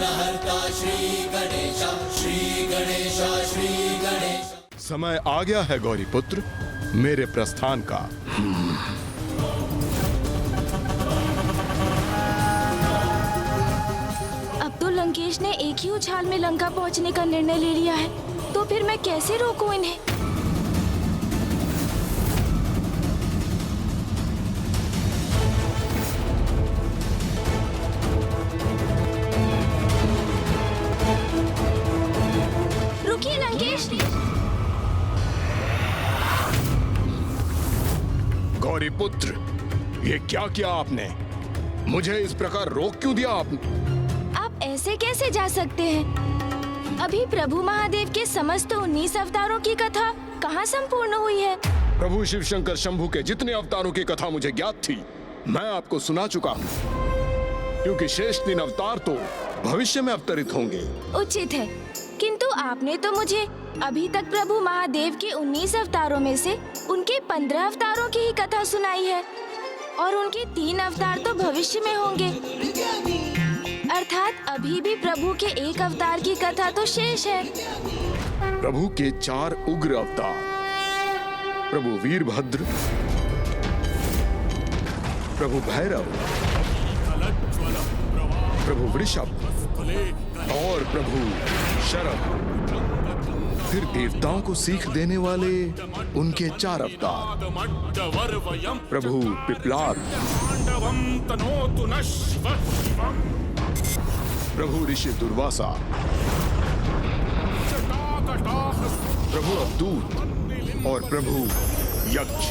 विघ्नहर्ता श्री गणेश, श्री गणेश, श्री गणेश। समय आ गया है गौरी पुत्र मेरे प्रस्थान का। अब तो लंकेश ने एक ही उछाल में लंका पहुंचने का निर्णय ले लिया है, तो फिर मैं कैसे रोकूं इन्हें? रुकिए लंकेश। गौरी पुत्र, ये क्या किया आपने? मुझे इस प्रकार रोक क्यों दिया आपने? आप ऐसे कैसे जा सकते हैं? अभी प्रभु महादेव के समस्त 19 अवतारों की कथा कहाँ संपूर्ण हुई है? प्रभु शिव शंकर शंभू के जितने अवतारों की कथा मुझे ज्ञात थी, मैं आपको सुना चुका हूँ, क्योंकि शेष 3 अवतार तो भविष्य में अवतरित होंगे। उचित है, किंतु आपने तो मुझे अभी तक प्रभु महादेव के 19 अवतारों में से उनके 15 अवतारों की ही कथा सुनाई है, और उनके 3 अवतार तो भविष्य में होंगे। अर्थात अभी भी प्रभु के एक अवतार की कथा तो शेष है। प्रभु के 4 उग्र अवतार, प्रभु वीरभद्र, प्रभु भैरव, प्रभु वृषभ और प्रभु शरभ। फिर देवताओं को सीख देने वाले उनके 4 अवतार, प्रभु पिपलाद, प्रभु ऋषि दुर्वासा, प्रभु अवधूत और प्रभु यक्ष।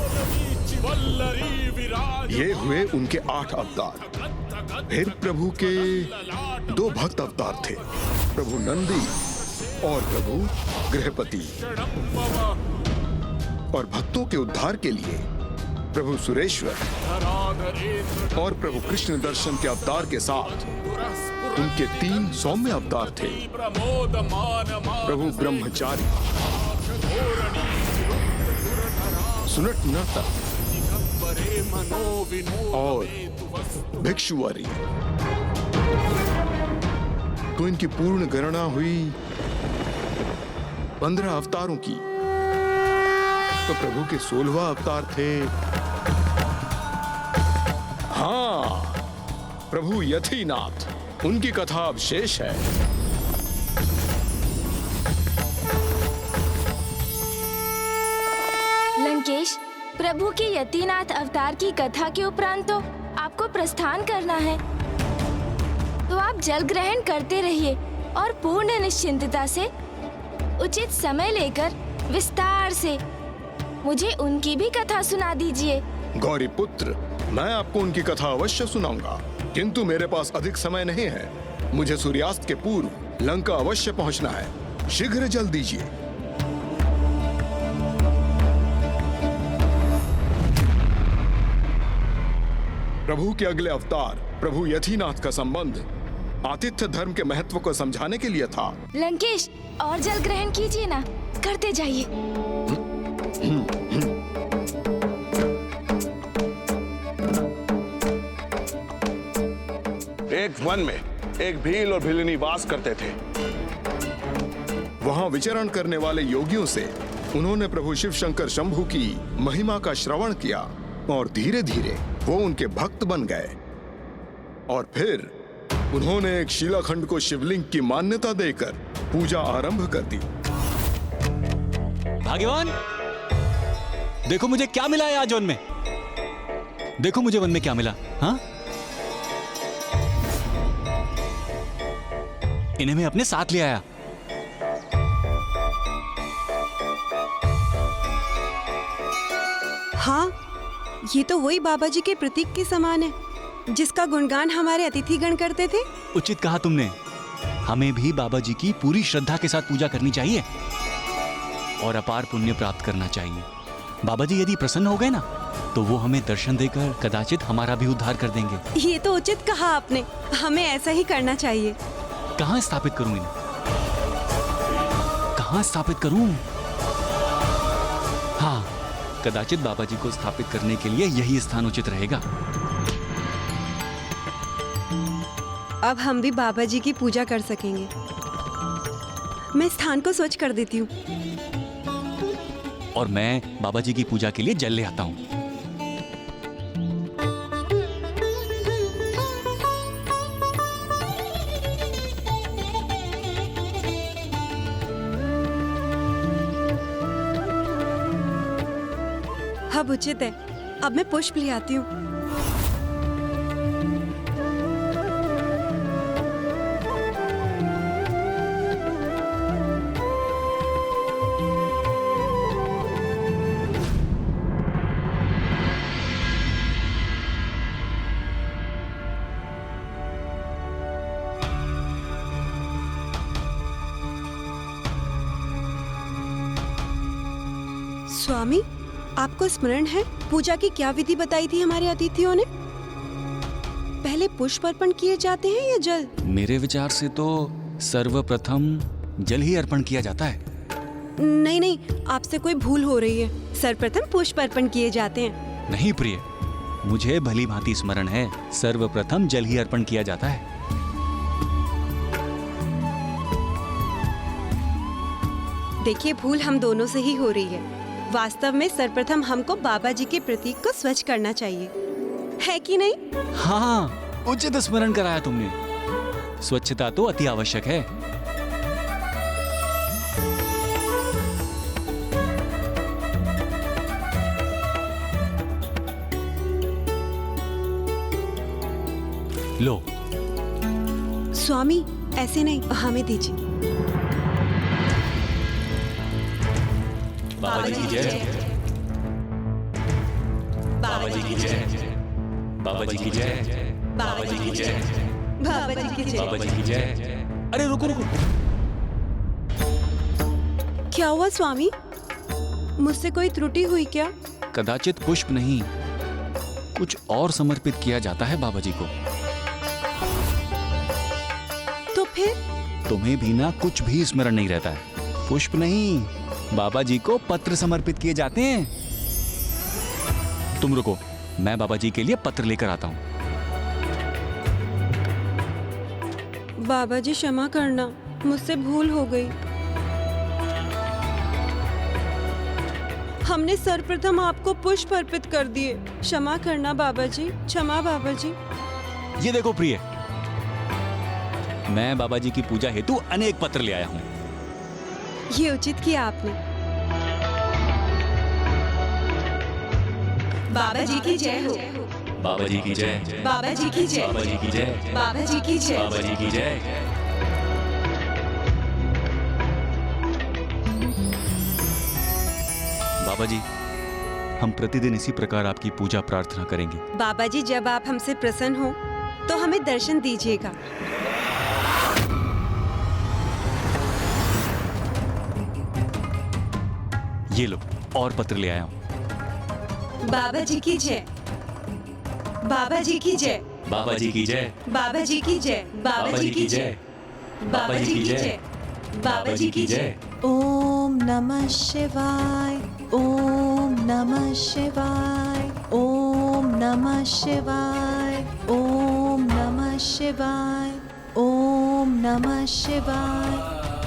ये हुए उनके 8 अवतार। फिर प्रभु के 2 भक्त अवतार थे, प्रभु नंदी और प्रभु गृहपति। और भक्तों के उद्धार के लिए प्रभु सुरेश्वर और प्रभु कृष्ण दर्शन के अवतार के साथ उनके 3 सौम्य अवतार थे, प्रभु ब्रह्मचारी, सुनट नर्तक और भिक्षुवरी। तो इनकी पूर्ण गणना हुई 15 अवतारों की। तो प्रभु के 16वां अवतार थे, हाँ, प्रभु यतीनाथ। उनकी कथा अब शेष है। लंकेश, प्रभु के यतीनाथ अवतार की कथा के उपरांत तो आपको प्रस्थान करना है, तो आप जल ग्रहण करते रहिए और पूर्ण निश्चिंतता से उचित समय लेकर विस्तार से मुझे उनकी भी कथा सुना दीजिए। गौरी पुत्र, मैं आपको उनकी कथा अवश्य सुनाऊंगा, किंतु मेरे पास अधिक समय नहीं है। मुझे सूर्यास्त के पूर्व लंका अवश्य पहुंचना है। शीघ्र जल दीजिए। प्रभु के अगले अवतार प्रभु यतीनाथ का संबंध आतिथ्य धर्म के महत्व को समझाने के लिए था। लंकेश, और जल ग्रहण कीजिए ना, करते जाइए। एक वन में एक भील और भीलिनी वास करते थे। वहां विचरण करने वाले योगियों से उन्होंने प्रभु शिव शंकर शंभू की महिमा का श्रवण किया और धीरे धीरे वो उनके भक्त बन गए। और फिर उन्होंने एक शिलाखंड को शिवलिंग की मान्यता देकर पूजा आरंभ कर दी। भाग्यवान, देखो मुझे क्या मिला है आज वन में। देखो मुझे वन में क्या मिला। हाँ, इन्हें मैं अपने साथ ले आया। हाँ, ये तो वही बाबा जी के प्रतीक के समान है, जिसका गुणगान हमारे अतिथिगण करते थे। उचित कहा तुमने। हमें भी बाबा जी की पूरी श्रद्धा के साथ पूजा करनी चाहिए और अपार पुण्य प्राप्त करना चाहिए। बाबा जी यदि प्रसन्न हो गए ना, तो वो हमें दर्शन देकर कदाचित हमारा भी उद्धार कर देंगे। ये तो उचित कहा आपने, हमें ऐसा ही करना चाहिए। कहाँ स्थापित करूं इन्हें? कहाँ स्थापित करूं? हाँ, कदाचित बाबा जी को स्थापित करने के लिए यही स्थान उचित रहेगा। अब हम भी बाबा जी की पूजा कर सकेंगे। मैं स्थान को स्वच्छ कर देती हूँ। और मैं बाबा जी की पूजा के लिए जल ले आता हूँ। अब उचित है, अब मैं पुष्प ले आती हूँ। स्वामी, आपको स्मरण है पूजा की क्या विधि बताई थी हमारे अतिथियों ने? पहले पुष्प अर्पण किए जाते हैं या जल? मेरे विचार से तो सर्वप्रथम जल ही अर्पण किया जाता है। नहीं नहीं, आपसे कोई भूल हो रही है। सर्वप्रथम पुष्प अर्पण किए जाते हैं। नहीं प्रिय, मुझे भली भांति स्मरण है, सर्वप्रथम जल ही अर्पण किया जाता है। देखिए, भूल हम दोनों से ही हो रही है। वास्तव में सर्वप्रथम हमको बाबा जी के प्रतीक को स्वच्छ करना चाहिए, है कि नहीं? हाँ, उचित स्मरण कराया तुमने। स्वच्छता तो अति आवश्यक है। लो। स्वामी, ऐसे नहीं, हमें दीजिए। बाबा जी की जय। बाबा जी की जय। बाबा जी की जय। बाबा जी की जय। बाबा जी की जय। बाबा जी की जय। अरे रुको रुको। क्या हुआ स्वामी? मुझसे कोई त्रुटि हुई क्या? कदाचित पुष्प नहीं, कुछ और समर्पित किया जाता है बाबा जी को। तो फिर? तुम्हें भी ना कुछ भी स्मरण नहीं रहता है। पुष्प नहीं, बाबा जी को पत्र समर्पित किए जाते हैं। तुम रुको, मैं बाबा जी के लिए पत्र लेकर आता हूँ। बाबा जी क्षमा करना, मुझसे भूल हो गई। हमने सर्वप्रथम आपको पुष्प अर्पित कर दिए। क्षमा करना बाबा जी, क्षमा बाबा जी। ये देखो प्रिय, मैं बाबा जी की पूजा हेतु अनेक पत्र ले आया हूँ। ये उचित किया आपने। बाबा जी की जय हो। बाबा जी की जय। बाबा जी की जय। बाबा जी की जय। बाबा जी की जय। बाबा जी की जय। बाबा जी, हम प्रतिदिन इसी प्रकार आपकी पूजा प्रार्थना करेंगे। बाबा जी, जब आप हमसे प्रसन्न हो तो हमें दर्शन दीजिएगा। ये लो, और पत्र ले आया हूँ। बाबा जी की जय। बाबा जी की जय। बाबा जी की जय। बाबा जी की जय। बाबा जी की जय। बाबा जी की जय। बाबा जी की जय। ओम नमः शिवाय। ओम नमः शिवाय। ओम नमः शिवाय। ओम नमः शिवाय। ओम नमः शिवाय।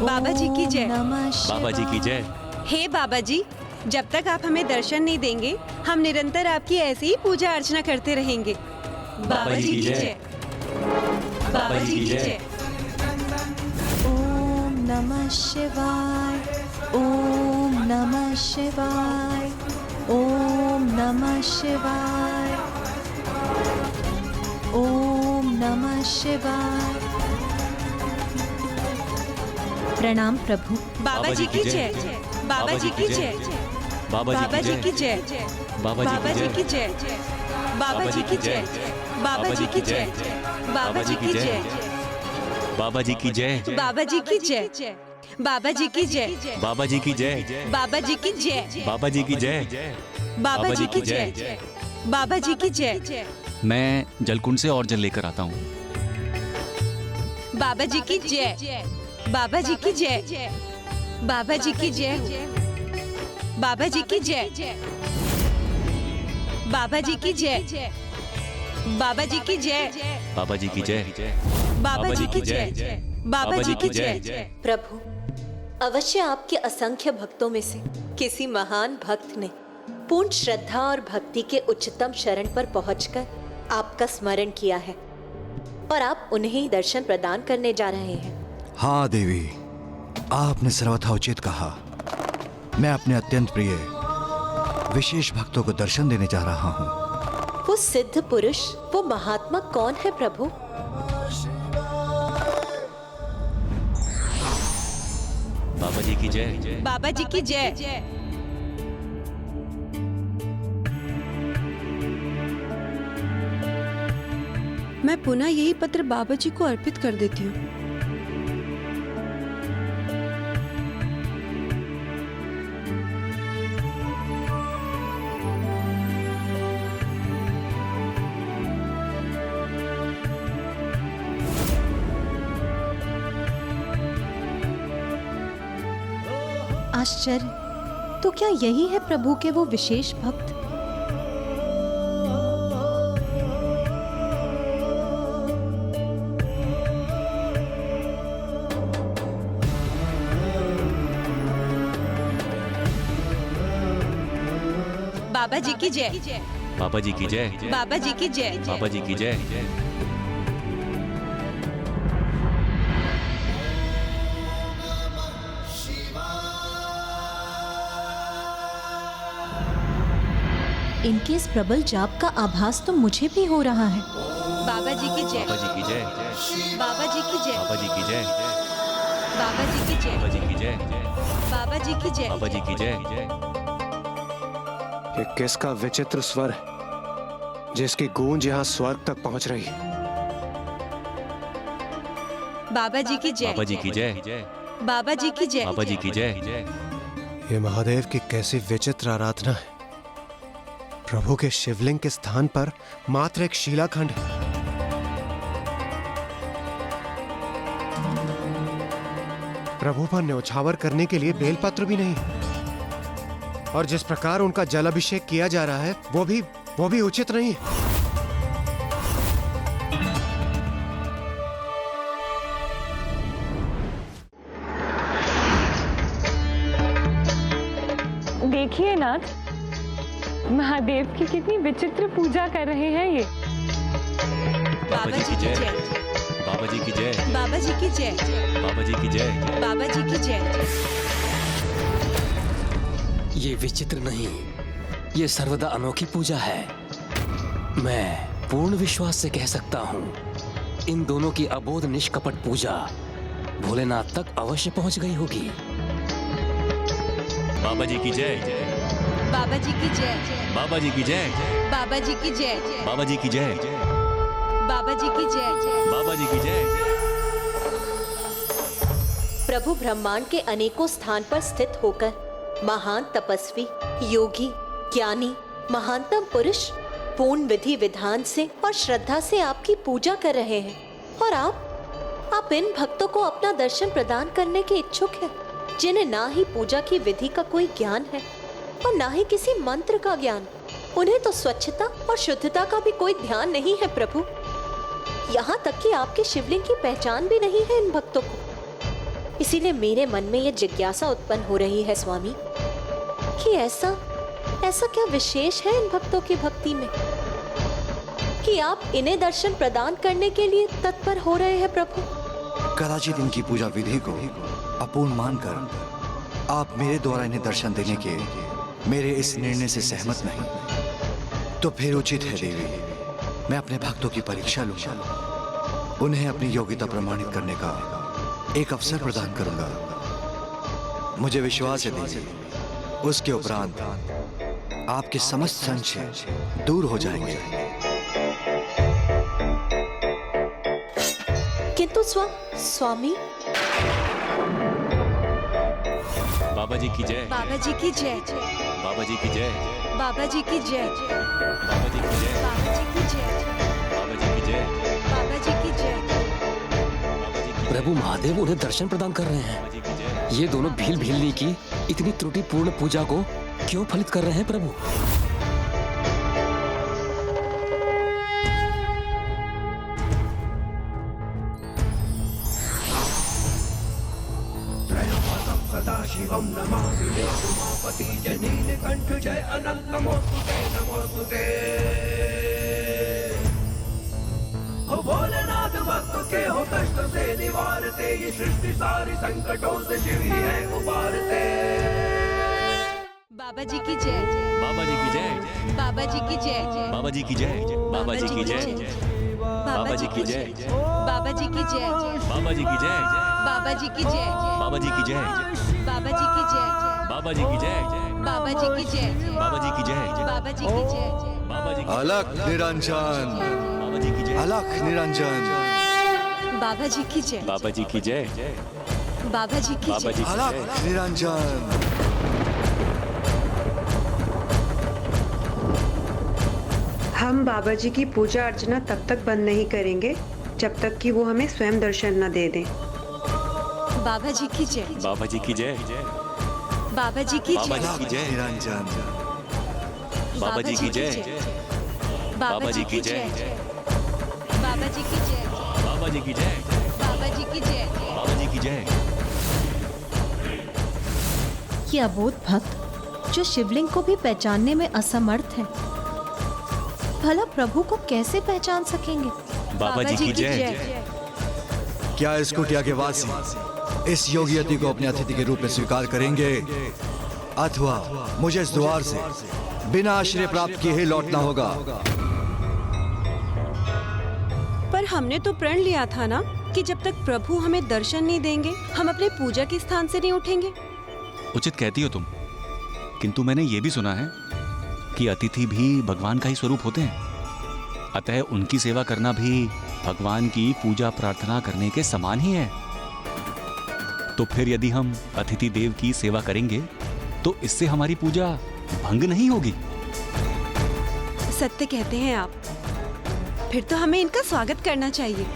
बाबा जी की जय। बाबा जी की जय। हे बाबा जी, जब तक आप हमें दर्शन नहीं देंगे, हम निरंतर आपकी ऐसी ही पूजा अर्चना करते रहेंगे। बाबा जी की जय। बाबा जी की जय। ओम नमः शिवाय। ओम नमः शिवाय। ओम नमः शिवाय। ओम नमः शिवाय। प्रणाम प्रभु। बाबा जी की जय। बाबा जी की जय। बाबा जी की जय। बाबा जी की जय। बाबा जी की जय। बाबा जी की जय। बाबा जी की जय। बाबा जी की जय। बाबा जी की जय। बाबा जी की जय। बाबा जी की जय। बाबा जी की जय। बाबा जी की जय। बाबा जी की जय। बाबा जी की जय। मैं जलकुंड से और जल लेकर आता हूँ। बाबा जी की जय। बाबा जी की जय। बाबा जी की जय। बाबा जी की जय। बाबा जी की जय। बाबा जी की जय। बाबा जी की जय। बाबा जी की जय। बाबा जी की जय। प्रभु, अवश्य आपके असंख्य भक्तों में से किसी महान भक्त ने पूर्ण श्रद्धा और भक्ति के उच्चतम शरण पर पहुंचकर आपका स्मरण किया है और आप उन्हें ही दर्शन प्रदान करने जा रहे हैं। हाँ देवी, आपने सर्वथा उचित कहा। मैं अपने अत्यंत प्रिय विशेष भक्तों को दर्शन देने जा रहा हूँ। वो सिद्ध पुरुष, वो महात्मा कौन है प्रभु? बाबा जी की जय। बाबा जी की जय। मैं पुनः यही पत्र बाबा जी को अर्पित कर देती हूँ। आश्चर्य, तो क्या यही है प्रभु के वो विशेष भक्त? बाबा जी की जय। बाबा जी की जय। बाबा जी की जय। बाबा जी की जय। इनके इस प्रबल जाप का आभास तो मुझे भी हो रहा है। बाबा जी की जय। बाबा जी की जय। बाबा जी की जय। बाबा जी की जय। बाबा जी की जय। बाबा जी की जय। बाबा जी की जय। बाबा जी की जय। ये किसका विचित्र स्वर है जिसकी गूंज यहाँ स्वर्ग तक पहुंच रही है? बाबा जी की जय। बाबा जी की जय। बाबा जी की जय। बाबा जी की जय। ये महादेव की कैसी विचित्र आराधना है। प्रभु के शिवलिंग के स्थान पर मात्र एक शिलाखंड है। प्रभु पर न्यौछावर करने के लिए बेलपत्र भी नहीं, और जिस प्रकार उनका जल अभिषेक किया जा रहा है वो भी उचित नहीं है। देखिए नाथ, महादेव की कितनी विचित्र पूजा कर रहे हैं ये। बाबा जी की जय। बाबा जी की जय। बाबा जी की जय। बाबा जी की जय। बाबा जी की जय। ये विचित्र नहीं, ये सर्वदा अनोखी पूजा है। मैं पूर्ण विश्वास से कह सकता हूँ, इन दोनों की अबोध निष्कपट पूजा भोलेनाथ तक अवश्य पहुंच गई होगी। बाबा जी की जय। बाबा जी की जय। बाबा जी की जय। बाबा जी की जय। बाबा जी की जय। बाबा जी की जय। बाबा जी की जय। प्रभु ब्रह्मांड के अनेकों स्थान पर स्थित होकर महान तपस्वी, योगी, ज्ञानी, महानतम पुरुष पूर्ण विधि विधान से और श्रद्धा से आपकी पूजा कर रहे हैं, और आप इन भक्तों को अपना दर्शन प्रदान करने के इच्छुक हैं, जिन्हें ना ही पूजा की विधि का कोई ज्ञान है और ना ही किसी मंत्र का ज्ञान। उन्हें तो स्वच्छता और शुद्धता का भी कोई ध्यान नहीं है प्रभु। यहाँ तक कि आपके शिवलिंग की पहचान भी नहीं है इन भक्तों को। इसीलिए मेरे मन में यह जिज्ञासा उत्पन्न हो रही है स्वामी, कि ऐसा क्या विशेष है इन भक्तों की भक्ति में कि आप इन्हें दर्शन प्रदान करने के लिए तत्पर हो रहे हैं प्रभु। कदाचित इनकी पूजा विधि को अपूर्ण मानकर आप मेरे द्वारा इन्हें दर्शन देने के मेरे इस निर्णय से सहमत नहीं, तो फिर उचित है देवी, मैं अपने भक्तों की परीक्षा लूंगा, उन्हें अपनी योग्यता प्रमाणित करने का एक अवसर प्रदान करूंगा। मुझे विश्वास है देवी, उसके उपरांत आपके समस्त संशय दूर हो जाएंगे। किंतु स्वामी। बाबा जी की जय। बाबा जी की जय। बाबा जी की जय। बाबा जी की जय। बाबा जी की जय। बाबा जी की जय। बाबा जी की जय। बाबा जी की जय। प्रभु महादेव उन्हें दर्शन प्रदान कर रहे हैं। ये दोनों भीलनी की इतनी त्रुटिपूर्ण पूजा को क्यों फलित कर रहे हैं प्रभु? शिवम नमामि उमापति नीलकंठ जय अनंत नमोस्तुते नमोस्तुते। ओ भोलेनाथ भक्त के हो कष्ट से निवारते, ये सृष्टि सारी संकटों से शिव ही है उबारते। बाबा जी की जय। बाबा जी की जय। बाबा जी की जय। बाबा जी की जय। बाबा जी की जय। बाबा जी की जय। बाबा जी की जय। बाबा जी की जय। बाबा जी की जय। बाबा जी की जय। बाबा जी की जय। बाबा जी की जय। बाबा जी की जय। बाबा जी की जय। बाबा जी की जय। बाबा जी अलख निरंजन, बाबा जी की जय। अलख निरंजन, बाबा जी की जय। बाबा जी की जय। बाबा जी की बाबा जी जय। की अलख निरंजन। हम बाबा जी की पूजा अर्चना तब तक बंद नहीं करेंगे जब तक कि वो हमें स्वयं दर्शन न दे दें। बाबा जी की जय। बाबा जी की जय। बाबा जी की बाबा जय। जी की जय। निरंजन, बाबा जी की जय। बाबा जी की जय। बाबा जी की जय। बाबा जी की जय। बाबा जी की जय। बाबा जी की जय। ये अबोध भक्त जो शिवलिंग को भी पहचानने में असमर्थ है, भला प्रभु को कैसे पहचान सकेंगे? बाबा जी की जय। क्या इस कुटिया के वासी इस योगी यति को अपने अतिथि के रूप में स्वीकार करेंगे, अथवा मुझे इस द्वार से बिना आश्रय प्राप्त किए ही लौटना होगा? पर हमने तो प्रण लिया था ना कि जब तक प्रभु हमें दर्शन नहीं देंगे हम अपने पूजा के स्थान से नहीं उठेंगे। उचित कहती हो तुम, किंतु मैंने ये भी सुना है कि अतिथि भी भगवान का ही स्वरूप होते हैं, अतः उनकी सेवा करना भी भगवान की पूजा प्रार्थना करने के समान ही है। तो फिर यदि हम अतिथि देव की सेवा करेंगे तो इससे हमारी पूजा भंग नहीं होगी। सत्य कहते हैं आप, फिर तो हमें इनका स्वागत करना चाहिए।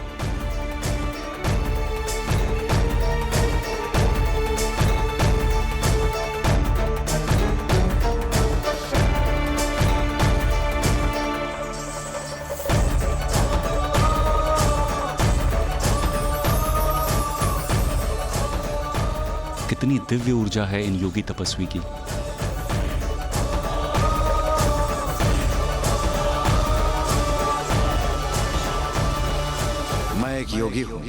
कितनी दिव्य ऊर्जा है इन योगी तपस्वी की। मैं एक योगी हूँ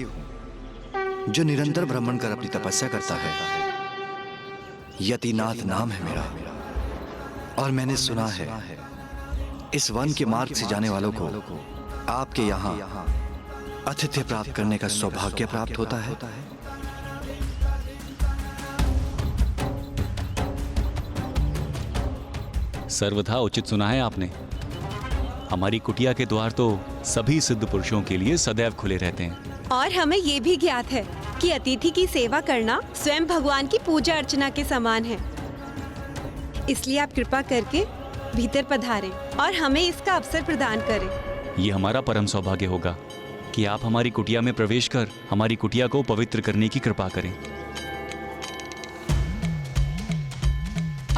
जो निरंतर भ्रमण कर अपनी तपस्या करता है। यतिनाथ नाम है मेरा, और मैंने सुना है इस वन के मार्ग से जाने वालों को आपके यहाँ आतिथ्य प्राप्त करने का सौभाग्य प्राप्त होता है। सर्वथा उचित सुना है आपने। हमारी कुटिया के द्वार तो सभी सिद्ध पुरुषों के लिए सदैव खुले रहते हैं। और हमें ये भी ज्ञात है कि अतिथि की सेवा करना स्वयं भगवान की पूजा अर्चना के समान है। इसलिए आप कृपा करके भीतर पधारें और हमें इसका अवसर प्रदान करें। ये हमारा परम सौभाग्य होगा कि आप हमारी कुटिया में प्रवेश कर हमारी कुटिया को पवित्र करने की कृपा करें।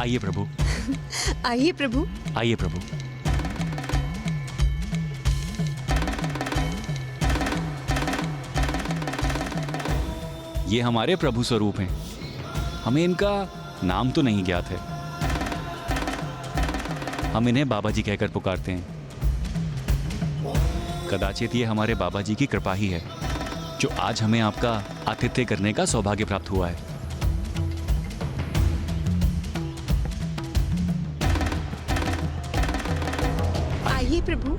आइए प्रभु। आइए प्रभु। आइए प्रभु। ये हमारे प्रभु स्वरूप हैं। हमें इनका नाम तो नहीं ज्ञात है। हम इन्हें बाबा जी कहकर पुकारते हैं। कदाचित ये हमारे बाबा जी की कृपा ही है जो आज हमें आपका आतिथ्य करने का सौभाग्य प्राप्त हुआ है। आइए प्रभु।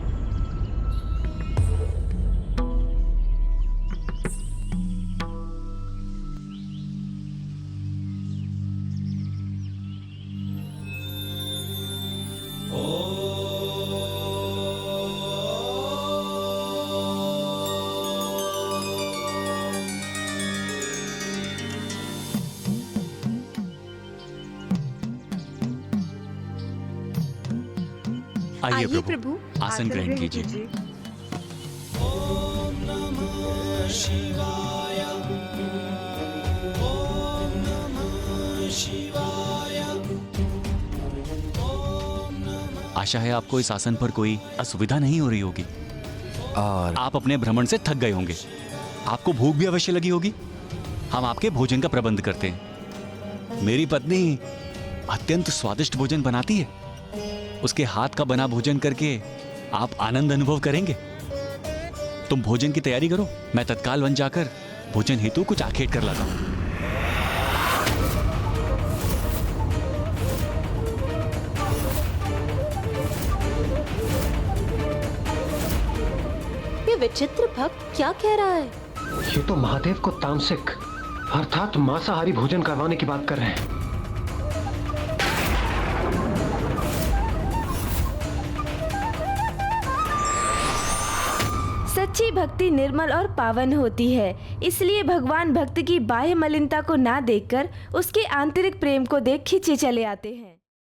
आइए प्रभु, आसन ग्रहण कीजिए। ओम नमः शिवाय। ओम नमः शिवाय। आशा है आपको इस आसन पर कोई असुविधा नहीं हो रही होगी और आप अपने भ्रमण से थक गए होंगे। आपको भूख भी अवश्य लगी होगी। हम आपके भोजन का प्रबंध करते हैं। मेरी पत्नी अत्यंत स्वादिष्ट भोजन बनाती है। उसके हाथ का बना भोजन करके आप आनंद अनुभव करेंगे। तुम भोजन की तैयारी करो, मैं तत्काल वन जाकर भोजन हेतु कुछ आखेट कर लाता हूं। ये विचित्र भक्त क्या कह रहा है? ये तो महादेव को तामसिक अर्थात मांसाहारी भोजन करवाने की बात कर रहे हैं। सच्ची भक्ति निर्मल और पावन होती है, इसलिए भगवान भक्त की बाह्य मलिनता को ना देखकर उसके आंतरिक प्रेम को देख खींचे चले आते हैं।